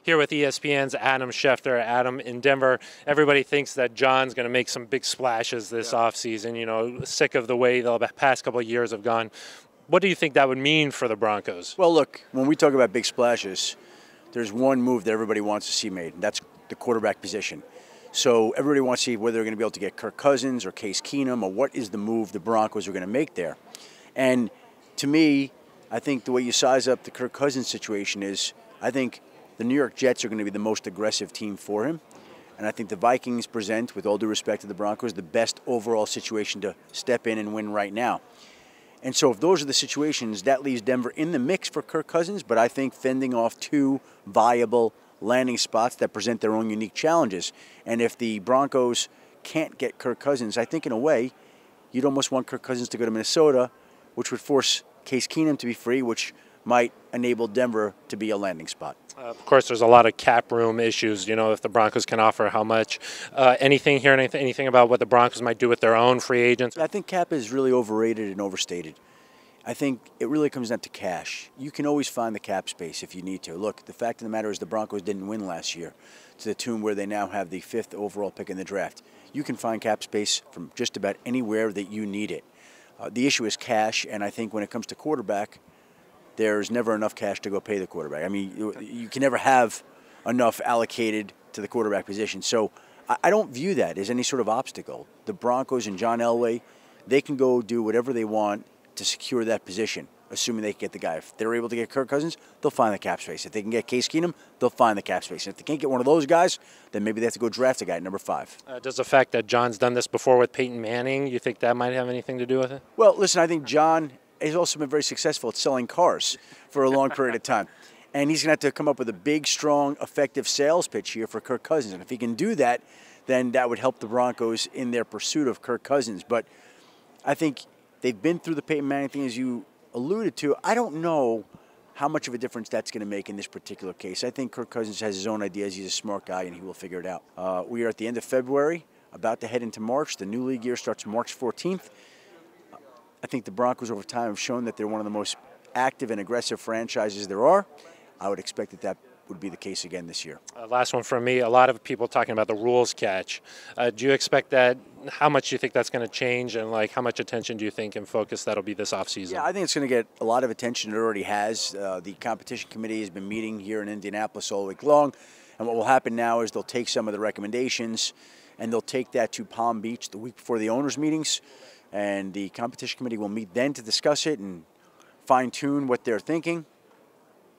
Here with ESPN's Adam Schefter. Adam, in Denver, everybody thinks that John's going to make some big splashes this offseason. You know, sick of the way the past couple of years have gone. What do you think that would mean for the Broncos? Well, look, when we talk about big splashes, there's one move that everybody wants to see made, and that's the quarterback position. So everybody wants to see whether they're going to be able to get Kirk Cousins or Case Keenum, or what is the move the Broncos are going to make there. And to me, I think the way you size up the Kirk Cousins situation is, I think the New York Jets are going to be the most aggressive team for him. And I think the Vikings present, with all due respect to the Broncos, the best overall situation to step in and win right now. And so if those are the situations, that leaves Denver in the mix for Kirk Cousins, but I think fending off two viable landing spots that present their own unique challenges. And if the Broncos can't get Kirk Cousins, I think in a way, you'd almost want Kirk Cousins to go to Minnesota, which would force Case Keenum to be free, which might enable Denver to be a landing spot. Of course, there's a lot of cap room issues, you know, if the Broncos can offer how much. Anything about what the Broncos might do with their own free agents? I think cap is really overrated and overstated. I think it really comes down to cash. You can always find the cap space if you need to. Look, the fact of the matter is the Broncos didn't win last year to the tune where they now have the 5th overall pick in the draft. You can find cap space from just about anywhere that you need it. The issue is cash, and I think when it comes to quarterback, there's never enough cash to go pay the quarterback. I mean, you can never have enough allocated to the quarterback position. So I don't view that as any sort of obstacle. The Broncos and John Elway, they can go do whatever they want to secure that position, assuming they can get the guy. If they're able to get Kirk Cousins, they'll find the cap space. If they can get Case Keenum, they'll find the cap space. If they can't get one of those guys, then maybe they have to go draft a guy at number 5. Does the fact that John's done this before with Peyton Manning, you think that might have anything to do with it? Well, listen, I think John has also been very successful at selling cars for a long period of time. And he's going to have to come up with a big, strong, effective sales pitch here for Kirk Cousins. And if he can do that, then that would help the Broncos in their pursuit of Kirk Cousins. But I think they've been through the Peyton Manning thing, as you alluded to. I don't know how much of a difference that's going to make in this particular case. I think Kirk Cousins has his own ideas. He's a smart guy, and he will figure it out. We are at the end of February, about to head into March. The new league year starts March 14th. I think the Broncos over time have shown that they're one of the most active and aggressive franchises there are. I would expect that that would be the case again this year. Last one from me. A lot of people talking about the rules catch. Do you expect that? How much do you think that's going to change, and like how much attention do you think and focus that'll be this offseason? Yeah, I think it's going to get a lot of attention. It already has. The competition committee has been meeting here in Indianapolis all week long, and what will happen now is they'll take some of the recommendations and they'll take that to Palm Beach the week before the owners' meetings. And the competition committee will meet then to discuss it and fine-tune what they're thinking.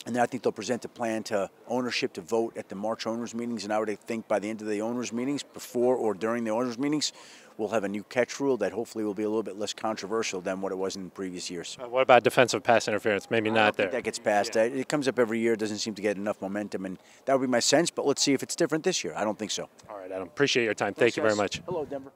And then I think they'll present a plan to ownership to vote at the March owners' meetings. And I would think by the end of the owners' meetings, before or during the owners' meetings, we'll have a new catch rule that hopefully will be a little bit less controversial than what it was in previous years. What about defensive pass interference? Maybe not there. That gets passed. Yeah. It comes up every year. It doesn't seem to get enough momentum. And that would be my sense. But let's see if it's different this year. I don't think so. All right, Adam. Appreciate your time. Thank you very much. Hello, Denver.